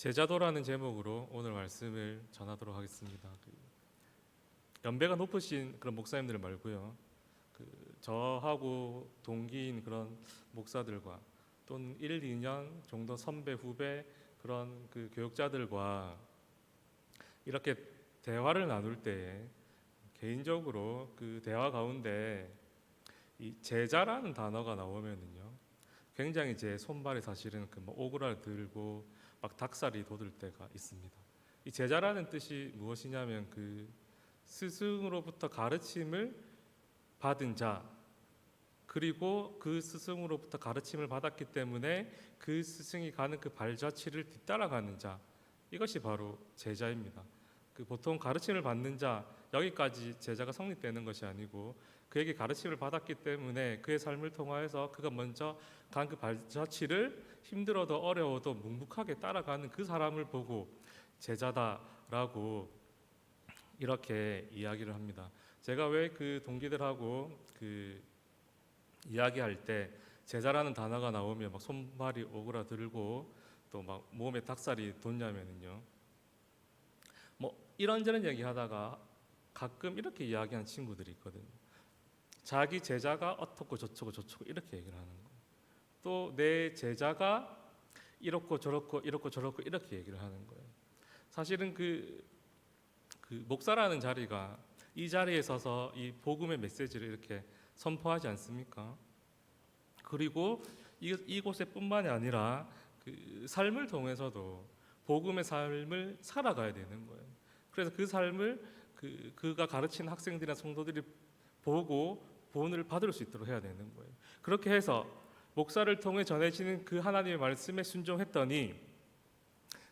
제자도라는 제목으로 오늘 말씀을 전하도록 하겠습니다. 연배가 높으신 그런 목사님들 말고요. 저하고 동기인 그런 목사들과 또는 1, 2년 정도 선배, 후배 그런 교육자들과 이렇게 대화를 나눌 때 개인적으로 그 대화 가운데 이 제자라는 단어가 나오면은요. 굉장히 제 손발이 사실은 오그라들 들고 막 닭살이 돋을 때가 있습니다. 이 제자라는 뜻이 무엇이냐면 스승으로부터 가르침을 받은 자, 그리고 그 스승으로부터 가르침을 받았기 때문에 그 스승이 가는 그 발자취를 뒤따라가는 자, 이것이 바로 제자입니다. 보통 가르침을 받는 자, 여기까지 제자가 성립되는 것이 아니고 그에게 가르침을 받았기 때문에 그의 삶을 통하여서 그가 먼저 간 그 발자취를 힘들어도 어려워도 묵묵하게 따라가는 그 사람을 보고 제자다라고 이렇게 이야기를 합니다. 제가 왜 동기들하고 이야기할 때 제자라는 단어가 나오면 막 손발이 오그라들고 또 막 몸에 닭살이 돋냐면요. 이런저런 얘기하다가 가끔 이렇게 이야기하는 친구들이 있거든요. 자기 제자가 어떻고 저쩌고 이렇게 얘기를 하는 거예요. 또 내 제자가 이렇고 저렇고 이렇게 얘기를 하는 거예요. 사실은 목사라는 자리가 이 자리에 서서 이 복음의 메시지를 이렇게 선포하지 않습니까? 그리고 이곳에뿐만이 아니라 삶을 통해서도 복음의 삶을 살아가야 되는 거예요. 그래서 그 삶을 그가 가르치는 학생들이나 성도들이 보고 본을 받을 수 있도록 해야 되는 거예요. 그렇게 해서 목사를 통해 전해지는 그 하나님의 말씀에 순종했더니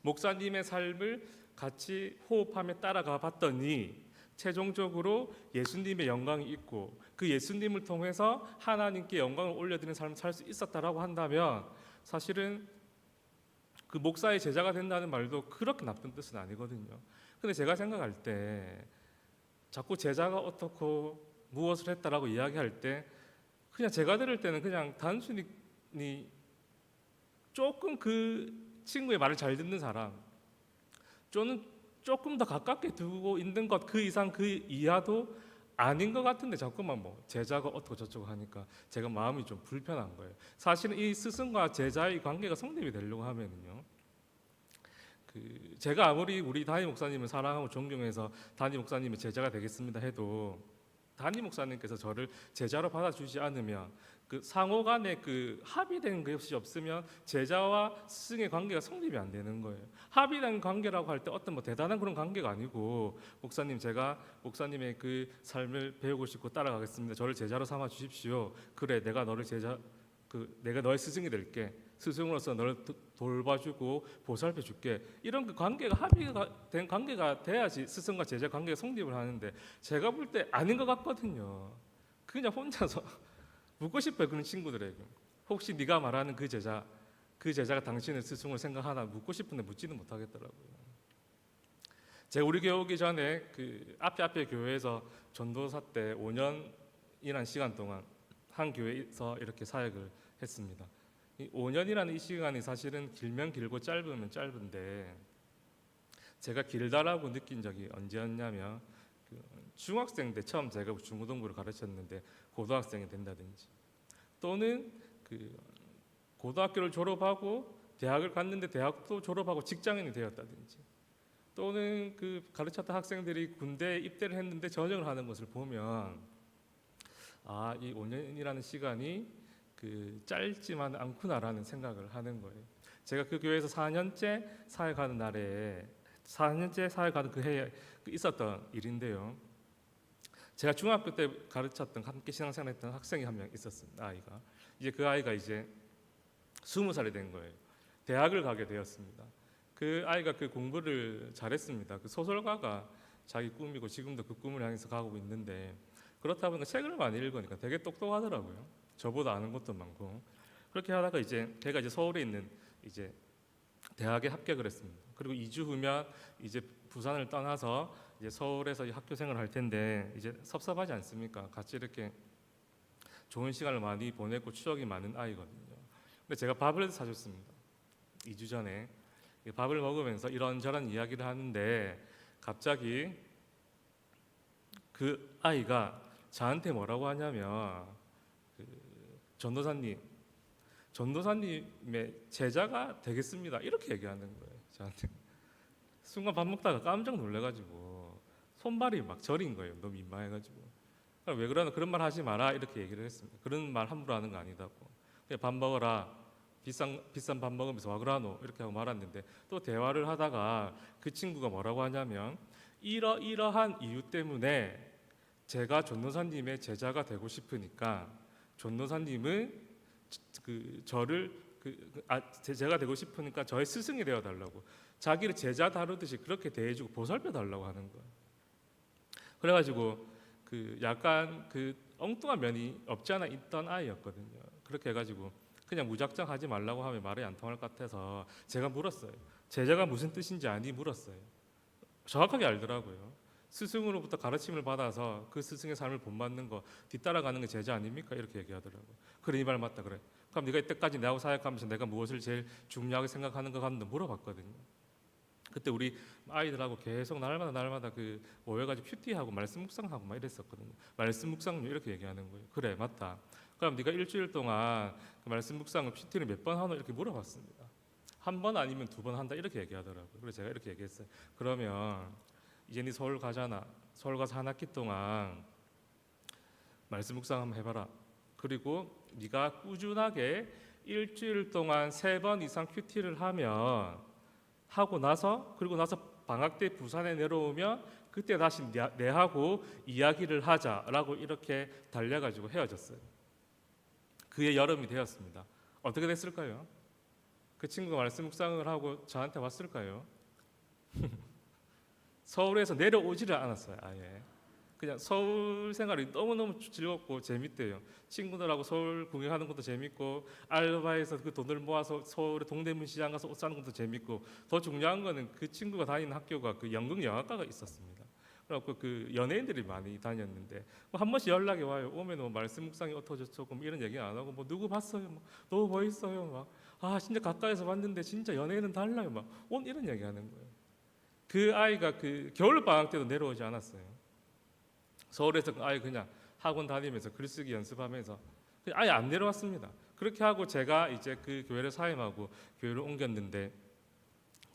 목사님의 삶을 같이 호흡하며 따라가 봤더니 최종적으로 예수님의 영광이 있고 그 예수님을 통해서 하나님께 영광을 올려드리는 삶을 살 수 있었다라고 한다면 사실은 그 목사의 제자가 된다는 말도 그렇게 나쁜 뜻은 아니거든요. 근데 제가 생각할 때 자꾸 제자가 어떻고 무엇을 했다라고 이야기할 때 그냥 제가 들을 때는 그냥 단순히 조금 그 친구의 말을 잘 듣는 사람, 저는 조금 더 가깝게 두고 있는 것 그 이상 그 이하도 아닌 것 같은데 자꾸만 제자가 어떻고 저쩌고 하니까 제가 마음이 좀 불편한 거예요. 사실은 이 스승과 제자의 관계가 성립이 되려고 하면은요. 제가 아무리 우리 담임 목사님을 사랑하고 존경해서 담임 목사님의 제자가 되겠습니다 해도 담임 목사님께서 저를 제자로 받아주지 않으면 상호 간에 합의된 것이 없으면 제자와 스승의 관계가 성립이 안 되는 거예요. 합의된 관계라고 할 때 어떤 대단한 그런 관계가 아니고 목사님 제가 목사님의 그 삶을 배우고 싶고 따라가겠습니다. 저를 제자로 삼아 주십시오. 그래 내가 너를 내가 너의 스승이 될게. 스승으로서 너를 돌봐주고 보살펴줄게. 이런 관계가 합의가 된 관계가 돼야지 스승과 제자 관계가 성립을 하는데 제가 볼 때 아닌 것 같거든요. 그냥 혼자서 묻고 싶어요. 그런 친구들에게 혹시 네가 말하는 그 제자가 당신의 스승을 생각하나 묻고 싶은데 묻지는 못하겠더라고요. 제가 우리 교회 오기 전에 앞에 교회에서 전도사 때 5년이라는 시간 동안 한 교회에서 이렇게 사역을 했습니다. 5년이라는 이 시간이 사실은 길면 길고 짧으면 짧은데 제가 길다라고 느낀 적이 언제였냐면 중학생 때 처음 제가 중고등부를 가르쳤는데 고등학생이 된다든지 또는 고등학교를 졸업하고 대학을 갔는데 대학도 졸업하고 직장인이 되었다든지 또는 가르쳤던 학생들이 군대에 입대를 했는데 전역을 하는 것을 보면 이 5년이라는 시간이 짧지만 않구나라는 생각을 하는 거예요. 제가 그 교회에서 4년째 사역하는 날에 4년째 사역하는 그 해에 있었던 일인데요. 제가 중학교 때 가르쳤던 함께 신앙생활했던 학생이 한 명 있었습니다. 아이가 이제 그 아이가 이제 20살이 된 거예요. 대학을 가게 되었습니다. 그 아이가 공부를 잘했습니다. 소설가가 자기 꿈이고 지금도 그 꿈을 향해서 가고 있는데 그렇다 보니까 책을 많이 읽으니까 되게 똑똑하더라고요. 저보다 아는 것도 많고 그렇게 하다가 걔가 이제 서울에 있는 이제 대학에 합격을 했습니다. 그리고 2주 후면 이제 부산을 떠나서 이제 서울에서 학교 생활을 할 텐데 이제 섭섭하지 않습니까? 같이 이렇게 좋은 시간을 많이 보냈고 추억이 많은 아이거든요. 근데 제가 밥을 사줬습니다. 2주 전에 밥을 먹으면서 이런저런 이야기를 하는데 갑자기 그 아이가 저한테 뭐라고 하냐면 그 전도사님의 제자가 되겠습니다. 이렇게 얘기하는 거예요. 저한테. 순간 밥 먹다가 깜짝 놀래가지고 손발이 막 저린 거예요. 너무 민망해가지고. 왜 그러나 그런 말 하지 마라 이렇게 얘기를 했습니다. 그런 말 함부로 하는 거 아니다고. 그냥 밥 먹어라. 비싼 밥 먹으면서 와 그러노 이렇게 하고 말았는데 또 대화를 하다가 그 친구가 뭐라고 하냐면 이러이러한 이유 때문에 제가 전도사님의 제자가 되고 싶으니까 전도사님은 저를 제가 되고 싶으니까 저의 스승이 되어 달라고 자기를 제자 다루듯이 그렇게 대해주고 보살펴 달라고 하는 거예요. 그래가지고 약간 엉뚱한 면이 없지 않아 있던 아이였거든요. 그렇게 해가지고 그냥 무작정 하지 말라고 하면 말이 안 통할 것 같아서 제가 물었어요. 제자가 무슨 뜻인지 아니 물었어요. 정확하게 알더라고요. 스승으로부터 가르침을 받아서 그 스승의 삶을 본받는 거 뒤따라가는 게 제자 아닙니까? 이렇게 얘기하더라고요. 그래 이 말 맞다 그래. 그럼 네가 이때까지 나하고 사역하면서 내가 무엇을 제일 중요하게 생각하는가 하는데 물어봤거든요. 그때 우리 아이들하고 계속 날마다 모여가지고 큐티하고 말씀 묵상하고 막 이랬었거든요. 말씀 묵상요 이렇게 얘기하는 거예요. 그래 맞다. 그럼 네가 일주일 동안 그 말씀 묵상을 큐티를 몇 번 하노 이렇게 물어봤습니다. 한 번 아니면 2번 한다 이렇게 얘기하더라고요. 그래서 제가 이렇게 얘기했어요. 그러면 이제 네 서울 가잖아. 서울 가서 한 학기 동안 말씀 묵상 한번 해봐라. 그리고 네가 꾸준하게 일주일 동안 3번 이상 큐티를 하고 나서 그리고 나서 방학 때 부산에 내려오면 그때 다시 내하고 이야기를 하자라고 이렇게 달려가지고 헤어졌어요. 그해 여름이 되었습니다. 어떻게 됐을까요? 그 친구가 말씀 묵상을 하고 저한테 왔을까요? 서울에서 내려오지를 않았어요. 아예 그냥 서울 생활이 너무너무 즐겁고 재밌대요. 친구들하고 서울 구경하는 것도 재밌고 알바해서 그 돈을 모아서 서울의 동대문 시장 가서 옷 사는 것도 재밌고 더 중요한 거는 그 친구가 다니는 학교가 연극 영화과가 있었습니다. 그래갖고 연예인들이 많이 다녔는데 한 번씩 연락이 와요. 오면 말씀 묵상이 어떠셨고 이런 얘기 안 하고 누구 봤어요? 누구 보였어요? 진짜 가까이서 봤는데 진짜 연예인은 달라요. 이런 얘기 하는 거예요. 그 아이가 겨울 방학 때도 내려오지 않았어요. 서울에서 그 아이 그냥 학원 다니면서 글쓰기 연습하면서 아예 안 내려왔습니다. 그렇게 하고 제가 이제 그 교회를 사임하고 교회를 옮겼는데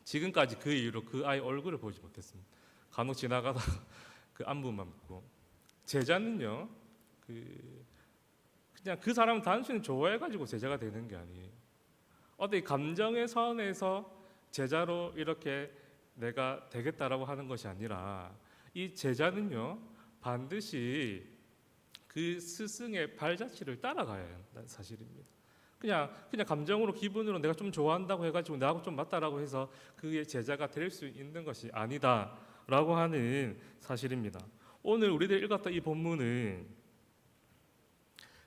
지금까지 그 이후로 그 아이 얼굴을 보지 못했습니다. 간혹 지나가다가 그 안부만 묻고 제자는요 그냥 그 사람은 단순히 좋아해가지고 제자가 되는 게 아니에요. 어떤 감정의 선에서 제자로 이렇게 내가 되겠다라고 하는 것이 아니라 이 제자는요 반드시 그 스승의 발자취를 따라가야 한다는 사실입니다. 그냥 감정으로 기분으로 내가 좀 좋아한다고 해가지고 나하고 좀 맞다라고 해서 그의 제자가 될 수 있는 것이 아니다라고 하는 사실입니다. 오늘 우리들 읽었던 이 본문은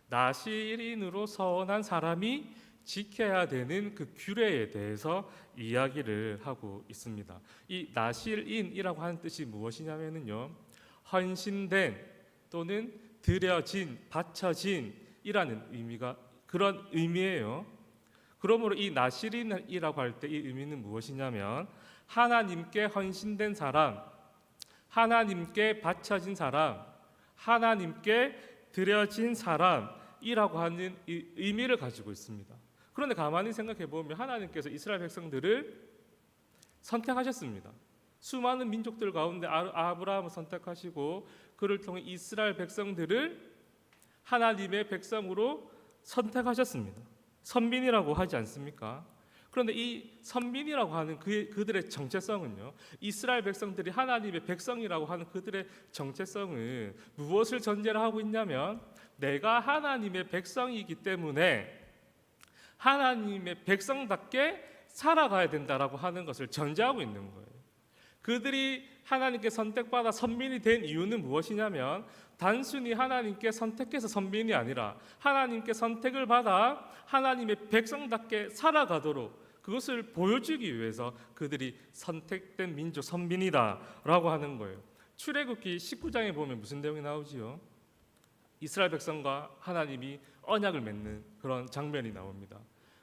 나실인으로 서원한 사람이 지켜야 되는 그 규례에 대해서 이야기를 하고 있습니다. 이 나실인이라고 하는 뜻이 무엇이냐면요, 헌신된 또는 드려진, 바쳐진이라는 의미가 그런 의미예요. 그러므로 이 나실인이라고 할 때 이 의미는 무엇이냐면 하나님께 헌신된 사람, 하나님께 바쳐진 사람, 하나님께 드려진 사람이라고 하는 이 의미를 가지고 있습니다. 그런데 가만히 생각해 보면 하나님께서 이스라엘 백성들을 선택하셨습니다. 수많은 민족들 가운데 아브라함을 선택하시고 그를 통해 이스라엘 백성들을 하나님의 백성으로 선택하셨습니다. 선민이라고 하지 않습니까? 그런데 이 선민이라고 하는 그들의 정체성은요, 이스라엘 백성들이 하나님의 백성이라고 하는 그들의 정체성은 무엇을 전제로 하고 있냐면 내가 하나님의 백성이기 때문에 하나님의 백성답게 살아가야 된다라고 하는 것을 전제하고 있는 거예요. 그들이 하나님께 선택받아 선민이 된 이유는 무엇이냐면 단순히 하나님께 선택해서 선민이 아니라 하나님께 선택을 받아 하나님의 백성답게 살아가도록 그것을 보여주기 위해서 그들이 선택된 민족 선민이다라고 하는 거예요. 출애굽기 19장에 보면 무슨 내용이 나오지요? 이스라엘 백성과 하나님이 언약을 맺는 그런 장면이 나옵니다.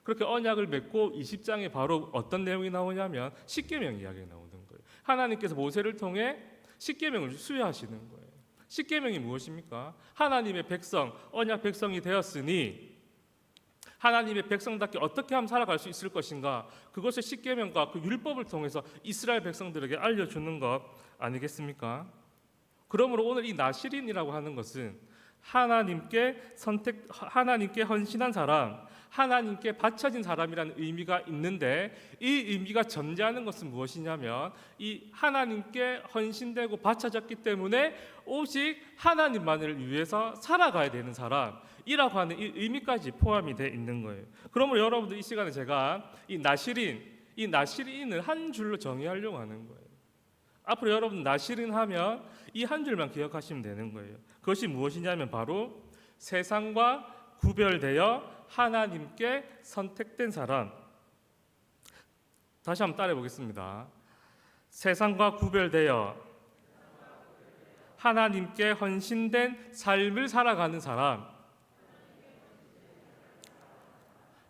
그렇게 언약을 맺고 20장에 바로 어떤 내용이 나오냐면 십계명 이야기가 나오는 거예요. 하나님께서 모세를 통해 십계명을 수여하시는 거예요. 십계명이 무엇입니까? 하나님의 백성, 언약 백성이 되었으니 하나님의 백성답게 어떻게 하면 살아갈 수 있을 것인가, 그것을 십계명과 그 율법을 통해서 이스라엘 백성들에게 알려주는 것 아니겠습니까? 그러므로 오늘 이 나시린이라고 하는 것은 하나님께 헌신한 사람, 하나님께 바쳐진 사람이라는 의미가 있는데, 이 의미가 전제하는 것은 무엇이냐면 이 하나님께 헌신되고 바쳐졌기 때문에 오직 하나님만을 위해서 살아가야 되는 사람이라고 하는 이 의미까지 포함이 되어 있는 거예요. 그러므로 여러분들 이 시간에 제가 이 나시린을 한 줄로 정의하려고 하는 거예요. 앞으로 여러분 나시린 하면 이 한 줄만 기억하시면 되는 거예요. 그것이 무엇이냐면 바로 세상과 구별되어 하나님께 선택된 사람. 다시 한번 따라해 보겠습니다. 세상과 구별되어 하나님께 헌신된 삶을 살아가는 사람.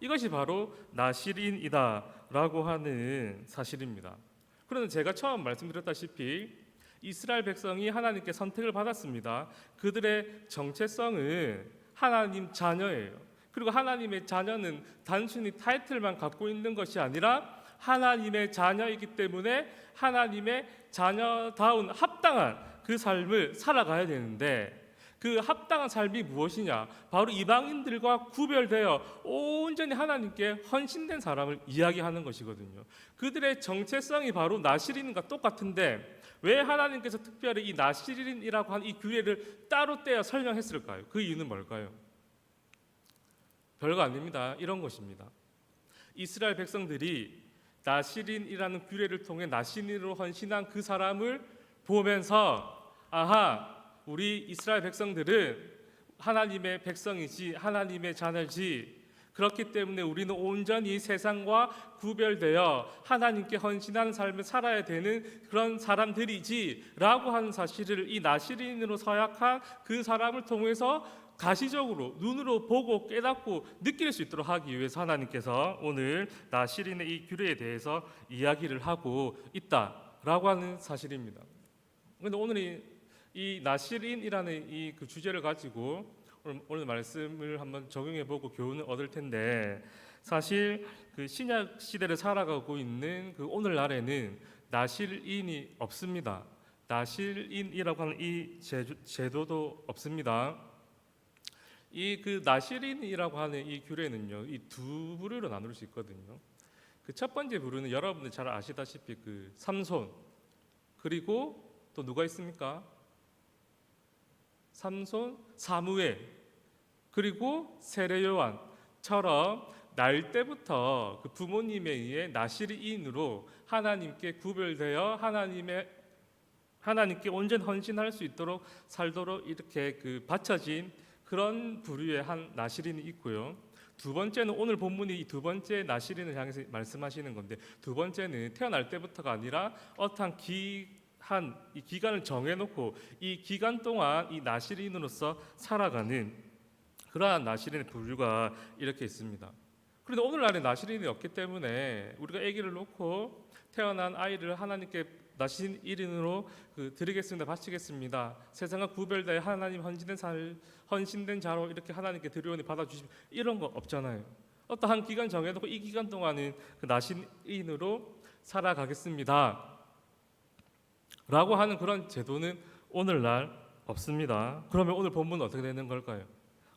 이것이 바로 나시린이다라고 하는 사실입니다. 그런데 제가 처음 말씀드렸다시피 이스라엘 백성이 하나님께 선택을 받았습니다. 그들의 정체성은 하나님 자녀예요. 그리고 하나님의 자녀는 단순히 타이틀만 갖고 있는 것이 아니라 하나님의 자녀이기 때문에 하나님의 자녀다운 합당한 그 삶을 살아가야 되는데, 그 합당한 삶이 무엇이냐? 바로 이방인들과 구별되어 온전히 하나님께 헌신된 사람을 이야기하는 것이거든요. 그들의 정체성이 바로 나시린과 똑같은데 왜 하나님께서 특별히 이 나시린이라고 하는 이 규례를 따로 떼어 설명했을까요? 그 이유는 뭘까요? 별거 아닙니다. 이런 것입니다. 이스라엘 백성들이 나시린이라는 규례를 통해 나시린으로 헌신한 그 사람을 보면서, 아하, 우리 이스라엘 백성들은 하나님의 백성이지, 하나님의 자녀지, 그렇기 때문에 우리는 온전히 세상과 구별되어 하나님께 헌신하는 삶을 살아야 되는 그런 사람들이지 라고 하는 사실을 이 나시린으로 서약한 그 사람을 통해서 가시적으로 눈으로 보고 깨닫고 느낄 수 있도록 하기 위해서 하나님께서 오늘 나시린의 이 규례에 대해서 이야기를 하고 있다라고 하는 사실입니다. 그런데 오늘 이 나시린이라는 이 그 주제를 가지고 오늘 말씀을 한번 적용해보고 교훈을 얻을 텐데, 사실 그 신약 시대를 살아가고 있는 그 오늘날에는 나실인이 없습니다. 나실인이라고 하는 이 제도도 없습니다. 이 그 나실인이라고 하는 이 규례는요, 이 두 부류로 나눌 수 있거든요. 그 첫 번째 부류는 여러분들 잘 아시다시피 그 삼손, 그리고 또 누가 있습니까? 삼손, 사무엘, 그리고 세례요한처럼 날 때부터 그 부모님에 의해 나시린으로 하나님께 구별되어 하나님께 온전 헌신할 수 있도록 살도록 이렇게 그 바쳐진 그런 부류의 한 나시린이 있고요. 두 번째는 오늘 본문이 이 두 번째 나시린을 향해서 말씀하시는 건데, 두 번째는 태어날 때부터가 아니라 어떠한 이 기간을 정해놓고 이 기간 동안 이 나시린으로서 살아가는 그러한 나시린의 부류가 이렇게 있습니다. 그런데 오늘날에 나시린이 없기 때문에 우리가 아기를 놓고 태어난 아이를 하나님께 나시린으로 드리겠습니다, 바치겠습니다, 세상과 구별되어 하나님 헌신된 자로 이렇게 하나님께 드리오니 받아주시면, 이런 거 없잖아요. 어떠한 기간 정해놓고 이 기간 동안은 그 나시린으로 살아가겠습니다 라고 하는 그런 제도는 오늘날 없습니다. 그러면 오늘 본문은 어떻게 되는 걸까요?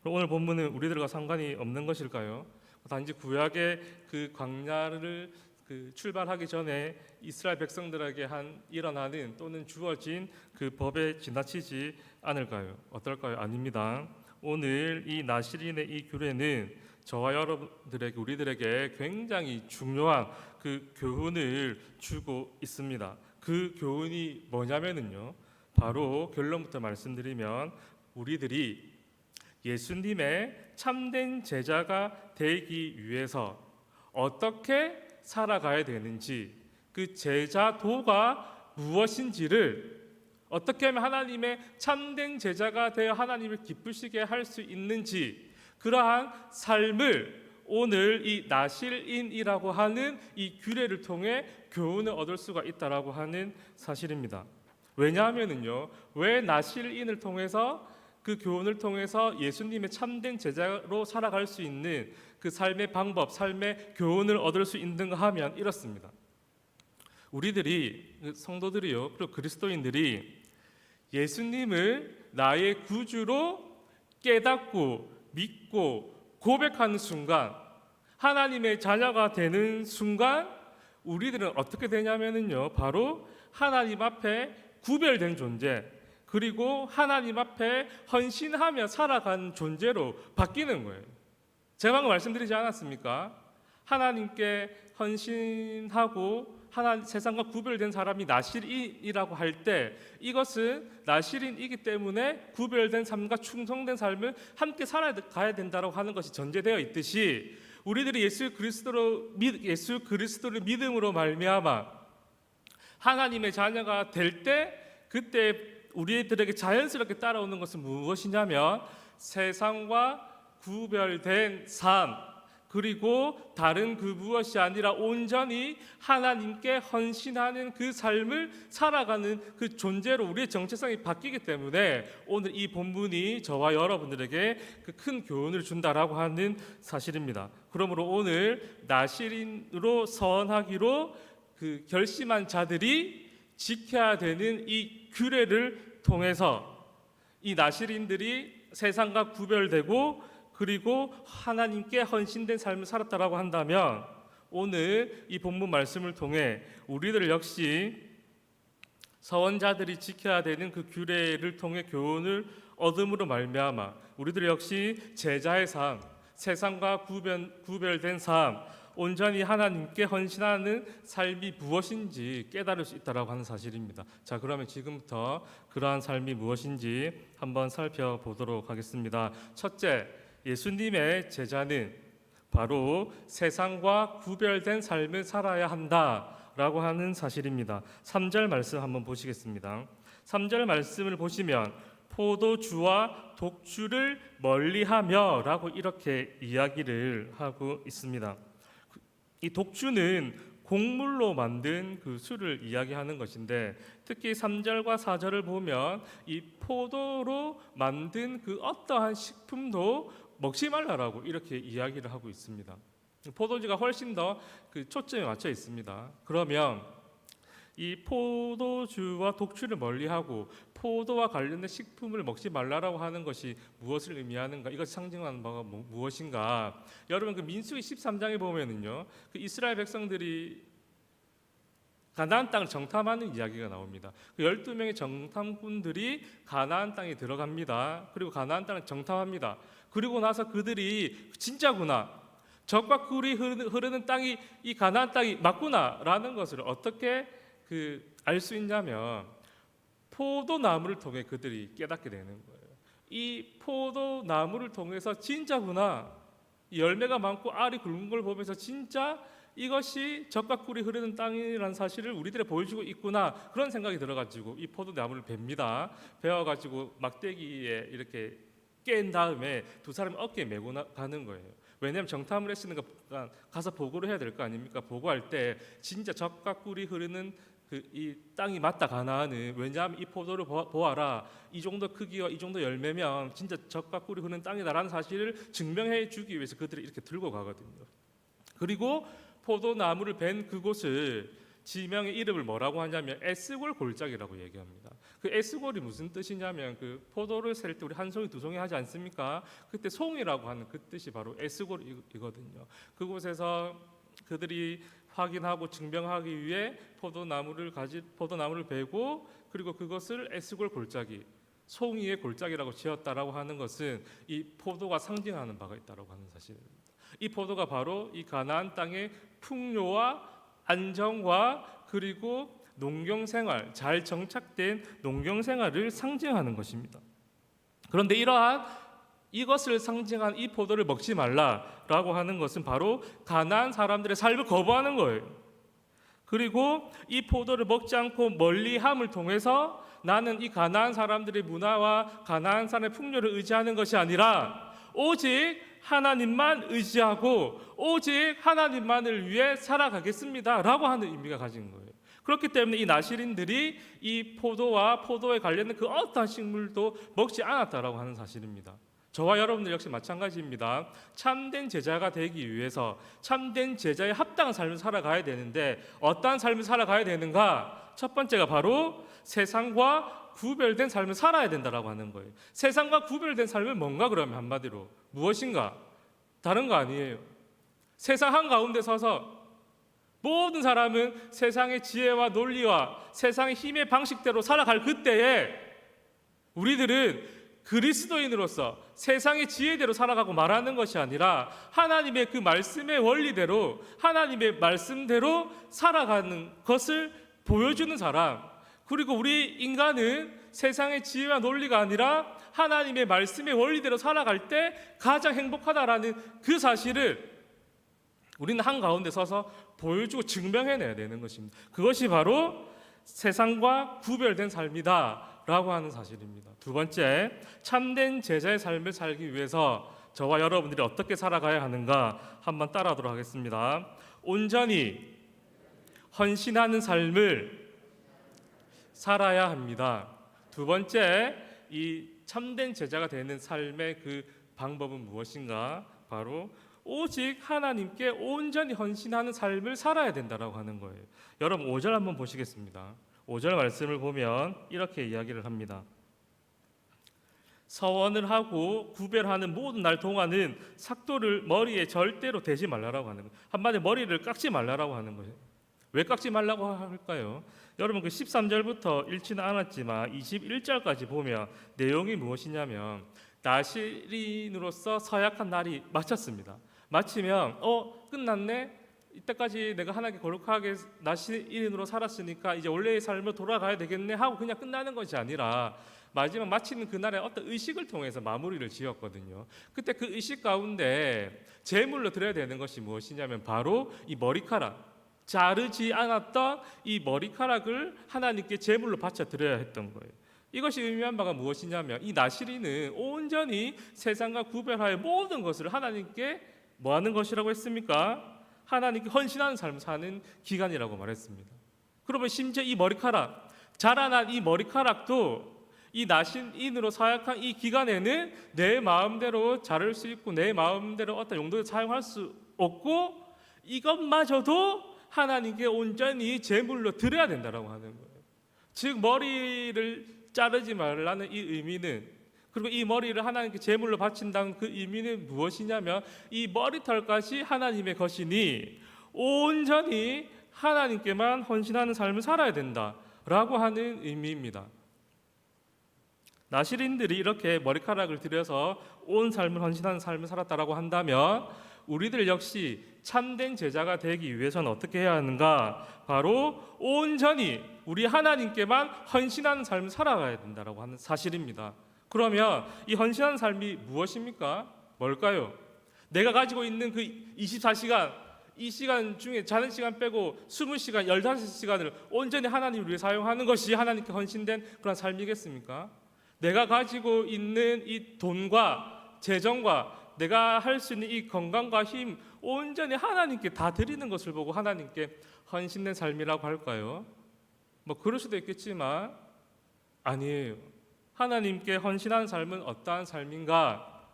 그럼 오늘 본문은 우리들과 상관이 없는 것일까요? 단지 구약의 그 광야를 출발하기 전에 이스라엘 백성들에게 일어나는 또는 주어진 그 법에 지나치지 않을까요? 어떨까요? 아닙니다. 오늘 이 나시린의 이 규례는 저와 여러분들에게, 우리들에게 굉장히 중요한 그 교훈을 주고 있습니다. 그 교훈이 뭐냐면요, 바로 결론부터 말씀드리면 우리들이 예수님의 참된 제자가 되기 위해서 어떻게 살아가야 되는지, 그 제자도가 무엇인지를, 어떻게 하면 하나님의 참된 제자가 되어 하나님을 기쁘시게 할 수 있는지, 그러한 삶을 오늘 이 나실인이라고 하는 이 규례를 통해 교훈을 얻을 수가 있다라고 하는 사실입니다. 왜냐하면은요, 왜 나실인을 통해서 그 교훈을 통해서 예수님의 참된 제자로 살아갈 수 있는 그 삶의 방법, 삶의 교훈을 얻을 수 있는가 하면 이렇습니다. 우리들이 성도들이요, 그리고 그리스도인들이 예수님을 나의 구주로 깨닫고 믿고 고백하는 순간, 하나님의 자녀가 되는 순간 우리들은 어떻게 되냐면요, 바로 하나님 앞에 구별된 존재, 그리고 하나님 앞에 헌신하며 살아가는 존재로 바뀌는 거예요. 제가 방금 말씀드리지 않았습니까? 하나님께 헌신하고 세상과 구별된 사람이 나실인이라고 할 때, 이것은 나실인이기 때문에 구별된 삶과 충성된 삶을 함께 살아가야 된다고 하는 것이 전제되어 있듯이, 우리들이 예수 그리스도를 믿음으로 말미암아 하나님의 자녀가 될 때, 그때 우리들에게 자연스럽게 따라오는 것은 무엇이냐면 세상과 구별된 삶, 그리고 다른 그 무엇이 아니라 온전히 하나님께 헌신하는 그 삶을 살아가는 그 존재로 우리의 정체성이 바뀌기 때문에 오늘 이 본문이 저와 여러분들에게 그 큰 교훈을 준다라고 하는 사실입니다. 그러므로 오늘 나실인으로 서원하기로 그 결심한 자들이 지켜야 되는 이 규례를 통해서 이 나실인들이 세상과 구별되고 그리고 하나님께 헌신된 삶을 살았다라고 한다면, 오늘 이 본문 말씀을 통해 우리들 역시 서원자들이 지켜야 되는 그 규례를 통해 교훈을 얻음으로 말미암아 우리들 역시 제자의 삶, 세상과 구별된 삶, 온전히 하나님께 헌신하는 삶이 무엇인지 깨달을 수 있다라고 하는 사실입니다. 자, 그러면 지금부터 그러한 삶이 무엇인지 한번 살펴보도록 하겠습니다. 첫째, 예수님의 제자는 바로 세상과 구별된 삶을 살아야 한다라고 하는 사실입니다. 3절 말씀 한번 보시겠습니다. 3절 말씀을 보시면 포도주와 독주를 멀리하며 라고 이렇게 이야기를 하고 있습니다. 이 독주는 곡물로 만든 그 술을 이야기하는 것인데, 특히 3절과 4절을 보면 이 포도로 만든 그 어떠한 식품도 먹지 말라라고 이렇게 이야기를 하고 있습니다. 포도주가 훨씬 더 그 초점에 맞춰 있습니다. 그러면 이 포도주와 독주를 멀리하고 포도와 관련된 식품을 먹지 말라라고 하는 것이 무엇을 의미하는가? 이것이 상징하는 바가 무엇인가? 여러분, 그 민수기 13장에 보면은요, 그 이스라엘 백성들이 가나안 땅을 정탐하는 이야기가 나옵니다. 그 12명의 정탐꾼들이 가나안 땅에 들어갑니다. 그리고 가나안 땅을 정탐합니다. 그리고 나서 그들이 진짜구나, 적과 꿀이 흐르는 땅이 이 가나안 땅이 맞구나라는 것을 어떻게 알 수 있냐면 포도나무를 통해 그들이 깨닫게 되는 거예요. 이 포도나무를 통해서 진짜구나, 열매가 많고 알이 굵은 걸 보면서 진짜 이것이 적과 꿀이 흐르는 땅이라는 사실을 우리들에 보여주고 있구나, 그런 생각이 들어가지고 이 포도나무를 뱀니다. 베어가지고 막대기에 이렇게 깬 다음에 두 사람이 어깨에 메고 가는 거예요. 왜냐하면 정탐을 했으니까 가서 보고를 해야 될 거 아닙니까? 보고할 때 진짜 적과 꿀이 흐르는 이 땅이 맞다, 가나안은. 왜냐하면 이 포도를 보아라, 이 정도 크기와 이 정도 열매면 진짜 적과 꿀이 흐르는 땅이다라는 사실을 증명해 주기 위해서 그들이 이렇게 들고 가거든요. 그리고 포도나무를 벤 그곳을 지명의 이름을 뭐라고 하냐면 에스골 골짜기라고 얘기합니다. 그 에스골이 무슨 뜻이냐면 그 포도를 셀 때 우리 한 송이 두 송이 하지 않습니까? 그때 송이라고 하는 그 뜻이 바로 에스골이거든요. 그곳에서 그들이 확인하고 증명하기 위해 포도나무를 베고, 그리고 그것을 에스골 골짜기, 송이의 골짜기라고 지었다라고 하는 것은 이 포도가 상징하는 바가 있다라고 하는 사실입니다. 이 포도가 바로 이 가나안 땅의 풍요와 안정과 그리고 농경생활, 잘 정착된 농경생활을 상징하는 것입니다. 그런데 이것을 상징한 이 포도를 먹지 말라라고 하는 것은 바로 가나안 사람들의 삶을 거부하는 거예요. 그리고 이 포도를 먹지 않고 멀리함을 통해서 나는 이 가나안 사람들의 문화와 가나안 사람의 풍요를 의지하는 것이 아니라 오직 하나님만 의지하고 오직 하나님만을 위해 살아가겠습니다 라고 하는 의미가 가진 거예요. 그렇기 때문에 이 나시린들이 이 포도와 포도에 관련된 그 어떠한 식물도 먹지 않았다라고 하는 사실입니다. 저와 여러분들 역시 마찬가지입니다. 참된 제자가 되기 위해서 참된 제자의 합당한 삶을 살아가야 되는데 어떠한 삶을 살아가야 되는가? 첫 번째가 바로 세상과 구별된 삶을 살아야 된다라고 하는 거예요. 세상과 구별된 삶은 뭔가 그러면 한마디로 무엇인가? 다른 거 아니에요. 세상 한가운데 서서 모든 사람은 세상의 지혜와 논리와 세상의 힘의 방식대로 살아갈 그때에 우리들은 그리스도인으로서 세상의 지혜대로 살아가고 말하는 것이 아니라 하나님의 그 말씀의 원리대로 하나님의 말씀대로 살아가는 것을 보여주는 사람, 그리고 우리 인간은 세상의 지혜와 논리가 아니라 하나님의 말씀의 원리대로 살아갈 때 가장 행복하다라는 그 사실을 우리는 한가운데 서서 보여주고 증명해내야 되는 것입니다. 그것이 바로 세상과 구별된 삶이다 라고 하는 사실입니다. 두 번째, 참된 제자의 삶을 살기 위해서 저와 여러분들이 어떻게 살아가야 하는가 한번 따라하도록 하겠습니다. 온전히 헌신하는 삶을 살아야 합니다. 두 번째, 이 참된 제자가 되는 삶의 그 방법은 무엇인가? 바로 오직 하나님께 온전히 헌신하는 삶을 살아야 된다라고 하는 거예요. 여러분 5절 한번 보시겠습니다. 5절 말씀을 보면 이렇게 이야기를 합니다. 서원을 하고 구별하는 모든 날 동안은 삭도를 머리에 절대로 대지 말라라고 하는 거예요. 한마디로 머리를 깎지 말라라고 하는 거예요. 왜 깎지 말라고 할까요? 여러분 그 13절부터 읽지는 않았지만 21절까지 보면 내용이 무엇이냐면 나시린으로서 서약한 날이 마쳤습니다. 마치면 끝났네. 이때까지 내가 하나님께 거룩하게 나시린으로 살았으니까 이제 원래의 삶으로 돌아가야 되겠네 하고 그냥 끝나는 것이 아니라 마지막 마치는 그날에 어떤 의식을 통해서 마무리를 지었거든요. 그때 그 의식 가운데 제물로 드려야 되는 것이 무엇이냐면 바로 이 머리카락, 자르지 않았던 이 머리카락을 하나님께 제물로 바쳐 드려야 했던 거예요. 이것이 의미한 바가 무엇이냐면 이 나시린은 온전히 세상과 구별하여 모든 것을 하나님께 뭐 하는 것이라고 했습니까? 하나님께 헌신하는 삶을 사는 기간이라고 말했습니다. 그러면 심지어 이 머리카락, 자라난 이 머리카락도 이 나신인으로 사역한 이 기간에는 내 마음대로 자를 수 있고 내 마음대로 어떤 용도에 사용할 수 없고 이것마저도 하나님께 온전히 제물로 드려야 된다라고 하는 거예요. 즉 머리를 자르지 말라는 이 의미는, 그리고 이 머리를 하나님께 제물로 바친다는 그 의미는 무엇이냐면 이 머리털까지 하나님의 것이니 온전히 하나님께만 헌신하는 삶을 살아야 된다라고 하는 의미입니다. 나시린들이 이렇게 머리카락을 들여서 온 삶을 헌신하는 삶을 살았다라고 한다면 우리들 역시 참된 제자가 되기 위해서는 어떻게 해야 하는가? 바로 온전히 우리 하나님께만 헌신하는 삶을 살아가야 된다라고 하는 사실입니다. 그러면 이 헌신하는 삶이 무엇입니까? 뭘까요? 내가 가지고 있는 그 24시간, 이 시간 중에 자는 시간 빼고 20시간, 15시간을 온전히 하나님을 위해 사용하는 것이 하나님께 헌신된 그런 삶이겠습니까? 내가 가지고 있는 이 돈과 재정과 내가 할 수 있는 이 건강과 힘 온전히 하나님께 다 드리는 것을 보고 하나님께 헌신된 삶이라고 할까요? 뭐 그럴 수도 있겠지만 아니에요. 하나님께 헌신한 삶은 어떠한 삶인가?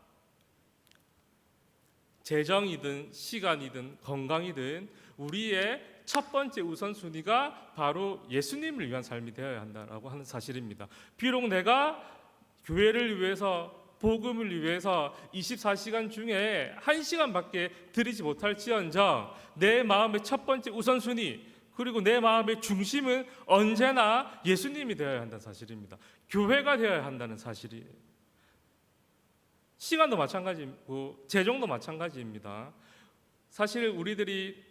재정이든 시간이든 건강이든 우리의 첫 번째 우선순위가 바로 예수님을 위한 삶이 되어야 한다라고 하는 사실입니다. 비록 내가 교회를 위해서 복음을 위해서 24시간 중에 1시간밖에 드리지 못할지언정 내 마음의 첫 번째 우선순위 그리고 내 마음의 중심은 언제나 예수님이 되어야 한다는 사실입니다. 교회가 되어야 한다는 사실이에요. 시간도 마찬가지고 재정도 마찬가지입니다. 사실 우리들이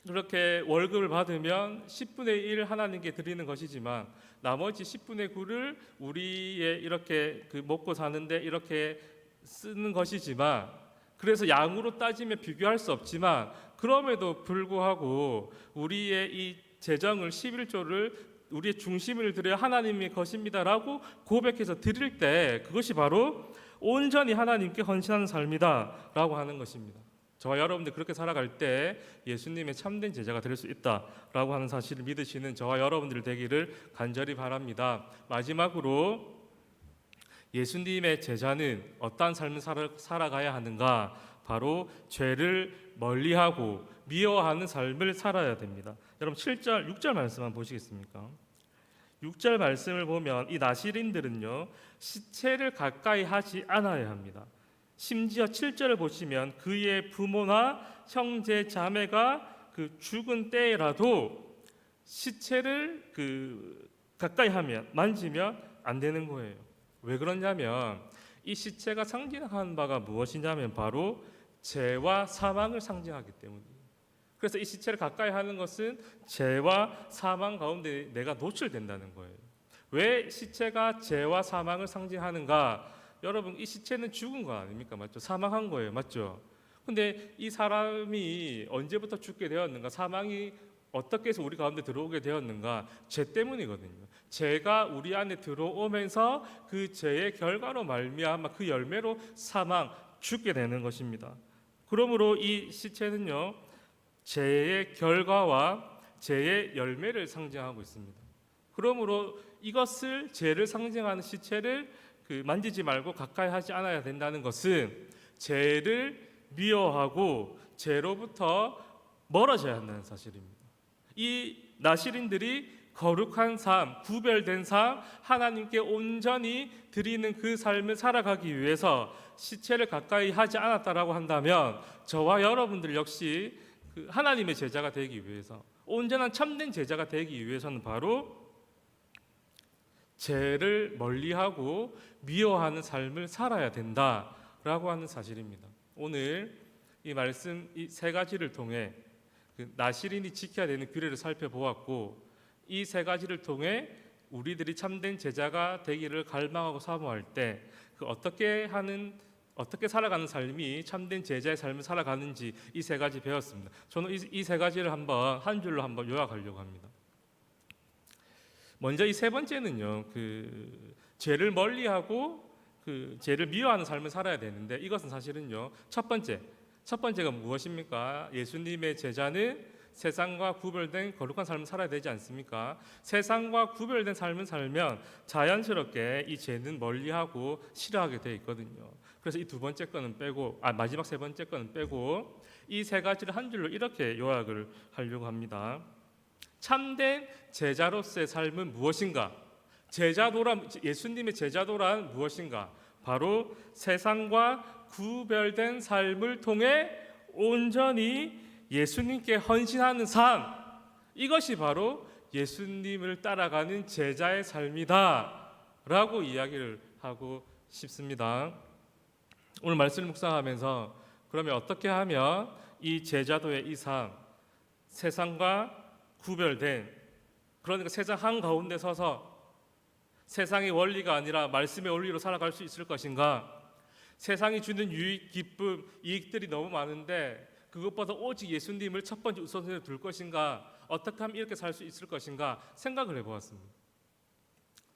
그렇게 월급을 받으면 10분의 1 하나님께 드리는 것이지만 나머지 10분의 9를 우리의 이렇게 그 먹고 사는데 이렇게 쓰는 것이지만 그래서 양으로 따지면 비교할 수 없지만 그럼에도 불구하고 우리의 이 재정을 11조를 우리의 중심을 드려 하나님의 것입니다라고 고백해서 드릴 때 그것이 바로 온전히 하나님께 헌신하는 삶이다라고 하는 것입니다. 저와 여러분들 그렇게 살아갈 때 예수님의 참된 제자가 될 수 있다라고 하는 사실을 믿으시는 저와 여러분들 되기를 간절히 바랍니다. 마지막으로 예수님의 제자는 어떠한 삶을 살아가야 하는가? 바로 죄를 멀리하고 미워하는 삶을 살아야 됩니다. 여러분 7절, 6절 말씀 한번 보시겠습니까? 6절 말씀을 보면 이 나시린들은요 시체를 가까이 하지 않아야 합니다. 심지어 7절을 보시면 그의 부모나 형제 자매가 그 죽은 때라도 시체를 가까이 하면 만지면 안 되는 거예요. 왜 그러냐면 이 시체가 상징하는 바가 무엇이냐면 바로 죄와 사망을 상징하기 때문이에요. 그래서 이 시체를 가까이 하는 것은 죄와 사망 가운데 내가 노출된다는 거예요. 왜 시체가 죄와 사망을 상징하는가? 여러분 이 시체는 죽은 거 아닙니까? 맞죠? 사망한 거예요. 맞죠? 근데 이 사람이 언제부터 죽게 되었는가? 사망이 어떻게 해서 우리 가운데 들어오게 되었는가? 죄 때문이거든요. 죄가 우리 안에 들어오면서 그 죄의 결과로 말미암아 그 열매로 사망, 죽게 되는 것입니다. 그러므로 이 시체는요 죄의 결과와 죄의 열매를 상징하고 있습니다. 그러므로 이것을 죄를 상징하는 시체를 만지지 말고 가까이 하지 않아야 된다는 것은 죄를 미워하고 죄로부터 멀어져야 한다는 사실입니다. 이 나시린들이 거룩한 삶, 구별된 삶, 하나님께 온전히 드리는 그 삶을 살아가기 위해서 시체를 가까이 하지 않았다라고 한다면 저와 여러분들 역시 하나님의 제자가 되기 위해서 온전한 참된 제자가 되기 위해서는 바로 죄를 멀리하고 미워하는 삶을 살아야 된다라고 하는 사실입니다. 오늘 이 말씀 이 세 가지를 통해 나시린이 지켜야 되는 규례를 살펴보았고 이 세 가지를 통해 우리들이 참된 제자가 되기를 갈망하고 사모할 때 어떻게 살아가는 삶이 참된 제자의 삶을 살아가는지 이 세 가지 배웠습니다. 저는 이 세 가지를 한 줄로 한번 요약하려고 합니다. 먼저 이 세 번째는요, 죄를 멀리하고 죄를 미워하는 삶을 살아야 되는데 이것은 사실은요, 첫 번째가 무엇입니까? 예수님의 제자는 세상과 구별된 거룩한 삶을 살아야 되지 않습니까? 세상과 구별된 삶을 살면 자연스럽게 이 죄는 멀리하고 싫어하게 돼 있거든요. 그래서 이 두 번째 거는 빼고, 마지막 세 번째 거는 빼고 이 세 가지를 한 줄로 이렇게 요약을 하려고 합니다. 참된 제자로서의 삶은 무엇인가? 예수님의 제자도란 무엇인가? 바로 세상과 구별된 삶을 통해 온전히 예수님께 헌신하는 삶, 이것이 바로 예수님을 따라가는 제자의 삶이다 라고 이야기를 하고 싶습니다. 오늘 말씀을 묵상하면서 그러면 어떻게 하면 이 제자도의 이 삶, 세상과 구별된, 그러니까 세상 한가운데 서서 세상의 원리가 아니라 말씀의 원리로 살아갈 수 있을 것인가? 세상이 주는 유익, 기쁨, 이익들이 너무 많은데 그것보다 오직 예수님을 첫 번째 우선순위에 둘 것인가? 어떻게 하면 이렇게 살 수 있을 것인가? 생각을 해보았습니다.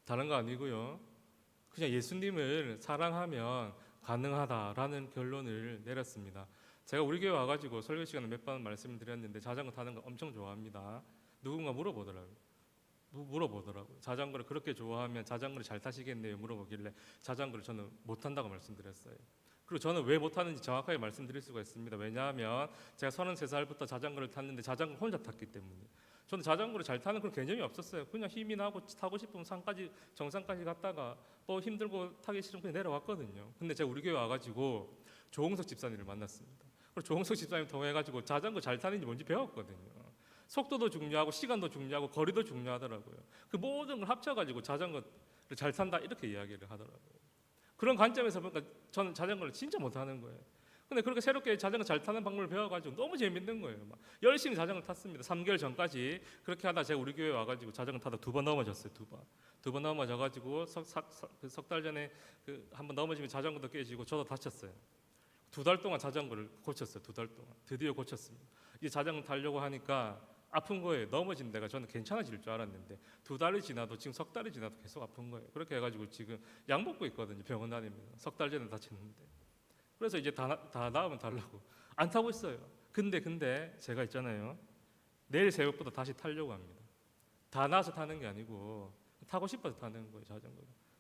다른 거 아니고요, 그냥 예수님을 사랑하면 가능하다라는 결론을 내렸습니다. 제가 우리 교회 와가지고 설교 시간에 몇 번 말씀을 드렸는데 자전거 타는 거 엄청 좋아합니다. 누군가 물어보더라고요. 자전거를 그렇게 좋아하면 자전거를 잘 타시겠네요 물어보길래 자전거를 저는 못한다고 말씀드렸어요. 그리고 저는 왜 못하는지 정확하게 말씀드릴 수가 있습니다. 왜냐하면 제가 33살부터 자전거를 탔는데 자전거 혼자 탔기 때문에 저는 자전거를 잘 타는 그런 개념이 없었어요. 그냥 힘이 나고 타고 싶으면 정상까지 갔다가 힘들고 타기 싫으면 그냥 내려왔거든요. 근데 제가 우리 교회 와가지고 조홍석 집사님을 만났습니다. 그리고 조홍석 집사님 통해가지고 자전거 잘 타는지 뭔지 배웠거든요. 속도도 중요하고 시간도 중요하고 거리도 중요하더라고요. 그 모든 걸 합쳐가지고 자전거를 잘 탄다 이렇게 이야기를 하더라고요. 그런 관점에서 보니까 저는 자전거를 진짜 못하는 거예요. 근데 그렇게 새롭게 자전거 잘 타는 방법을 배워가지고 너무 재밌는 거예요. 막 열심히 자전거 탔습니다. 3개월 전까지 그렇게 하다 제가 우리 교회 와가지고 자전거 타다 2번 넘어졌어요. 2번 넘어져가지고 석 달 전에 한 번 넘어지면 자전거도 깨지고 저도 다쳤어요. 2달 동안 자전거를 고쳤어요. 2달 동안 드디어 고쳤습니다. 이제 자전거 타려고 하니까 아픈 거예요. 넘어진 데가 저는 괜찮아질 줄 알았는데 2달이 지나도 지금 3달이 지나도 계속 아픈 거예요. 그렇게 해가지고 지금 약 먹고 있거든요. 병원 다니면서 3달 전에 다쳤는데. 그래서 이제 다 나으면 달라고 안 타고 있어요. 근데 제가 있잖아요. 내일 새벽부터 다시 타려고 합니다. 다 나서 타는 게 아니고 타고 싶어서 타는 거예요.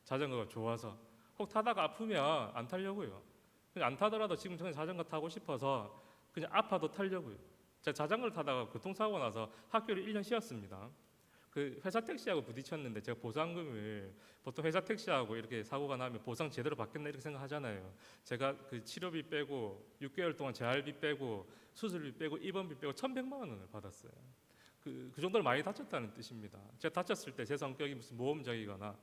자전거가 좋아서. 혹 타다가 아프면 안 타려고요. 그냥 안 타더라도 지금 저는 자전거 타고 싶어서 그냥 아파도 타려고요. 제가 자전거를 타다가 교통사고 나서 학교를 1년 쉬었습니다. 그 회사 택시하고 부딪혔는데 제가 보상금을 보통 회사 택시하고 이렇게 사고가 나면 보상 제대로 받겠나 이렇게 생각하잖아요. 제가 그 치료비 빼고 6개월 동안 재활비 빼고 수술비 빼고 입원비 빼고 1,100만 원을 받았어요. 그 정도로 많이 다쳤다는 뜻입니다. 제가 다쳤을 때 제 성격이 무슨 모험적이거나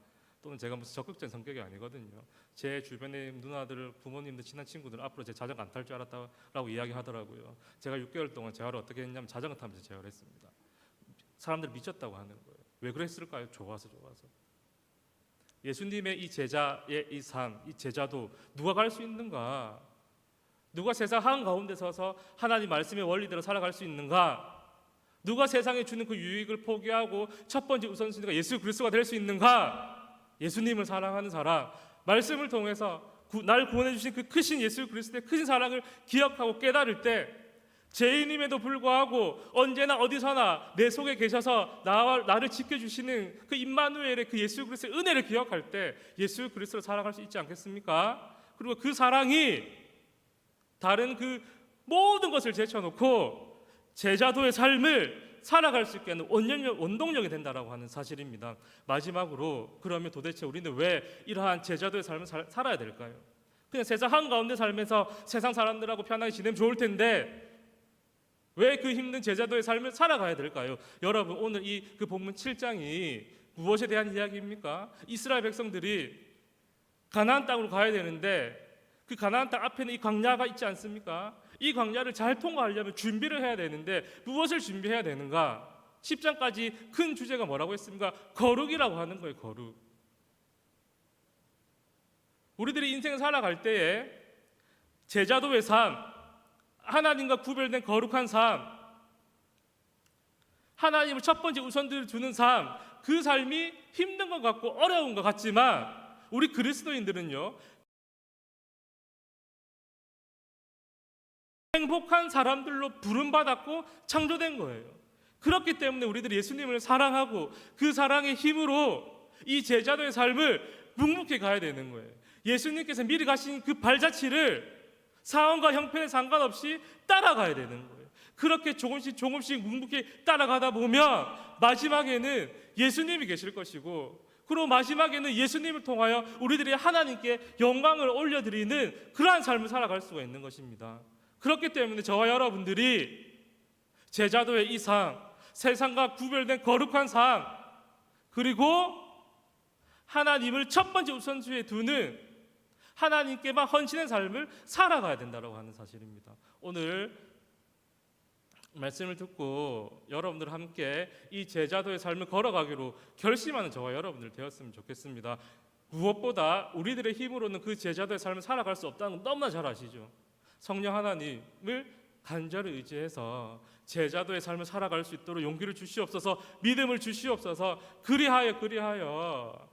또는 제가 무슨 적극적인 성격이 아니거든요. 제 주변의 누나들, 부모님들, 친한 친구들 앞으로 제 자전거 안 탈 줄 알았다라고 이야기하더라고요. 제가 6개월 동안 재활을 어떻게 했냐면 자전거 타면서 재활을 했습니다. 사람들 미쳤다고 하는 거예요. 왜 그랬을까요? 좋아서. 예수님의 이 제자의 이 삶, 이 제자도 누가 갈 수 있는가? 누가 세상 한가운데 서서 하나님 말씀의 원리대로 살아갈 수 있는가? 누가 세상에 주는 그 유익을 포기하고 첫 번째 우선순위가 예수 그리스도가 될 수 있는가? 예수님을 사랑하는 사람, 말씀을 통해서 날 구원해 주신 그 크신 예수 그리스도의 크신 사랑을 기억하고 깨달을 때 죄인임에도 불구하고 언제나 어디서나 내 속에 계셔서 나를 지켜주시는 그 임마누엘의 그 예수 그리스도의 은혜를 기억할 때 예수 그리스도를 사랑할 수 있지 않겠습니까? 그리고 그 사랑이 다른 그 모든 것을 제쳐놓고 제자도의 삶을 살아갈 수 있게 하는 원동력이 된다라고 하는 사실입니다. 마지막으로 그러면 도대체 우리는 왜 이러한 제자도의 삶을 살아야 될까요? 그냥 세상 한가운데 살면서 세상 사람들하고 편하게 지내면 좋을 텐데 왜 그 힘든 제자도의 삶을 살아가야 될까요? 여러분 오늘 이 그 본문 7장이 무엇에 대한 이야기입니까? 이스라엘 백성들이 가나안 땅으로 가야 되는데 그 가나안 땅 앞에는 이 광야가 있지 않습니까? 이 광야를 잘 통과하려면 준비를 해야 되는데 무엇을 준비해야 되는가? 10장까지 큰 주제가 뭐라고 했습니까? 거룩이라고 하는 거예요. 거룩. 우리들이 인생 살아갈 때에 제자도의 삶, 하나님과 구별된 거룩한 삶, 하나님을 첫 번째 우선을 두는 삶, 그 삶이 힘든 것 같고 어려운 것 같지만 우리 그리스도인들은요 행복한 사람들로 부름받았고 창조된 거예요. 그렇기 때문에 우리들이 예수님을 사랑하고 그 사랑의 힘으로 이 제자도의 삶을 묵묵히 가야 되는 거예요. 예수님께서 미리 가신 그 발자취를 상황과 형편에 상관없이 따라가야 되는 거예요. 그렇게 조금씩 묵묵히 따라가다 보면 마지막에는 예수님이 계실 것이고 그리고 마지막에는 예수님을 통하여 우리들이 하나님께 영광을 올려드리는 그러한 삶을 살아갈 수가 있는 것입니다. 그렇기 때문에 저와 여러분들이 제자도의 이 삶, 세상과 구별된 거룩한 삶, 그리고 하나님을 첫 번째 우선순위에 두는 하나님께만 헌신의 삶을 살아가야 된다고 하는 사실입니다. 오늘 말씀을 듣고 여러분들 함께 이 제자도의 삶을 걸어가기로 결심하는 저와 여러분들 되었으면 좋겠습니다. 무엇보다 우리들의 힘으로는 그 제자도의 삶을 살아갈 수 없다는 건 너무나 잘 아시죠? 성령 하나님을 간절히 의지해서 제자도의 삶을 살아갈 수 있도록 용기를 주시옵소서, 믿음을 주시옵소서. 그리하여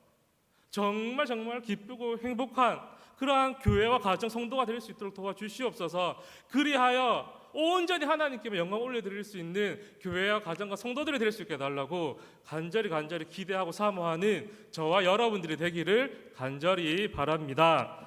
정말 기쁘고 행복한 그러한 교회와 가정 성도가 될 수 있도록 도와주시옵소서. 그리하여 온전히 하나님께 영광 올려드릴 수 있는 교회와 가정과 성도들이 될 수 있게 해달라고 간절히 기대하고 사모하는 저와 여러분들이 되기를 간절히 바랍니다.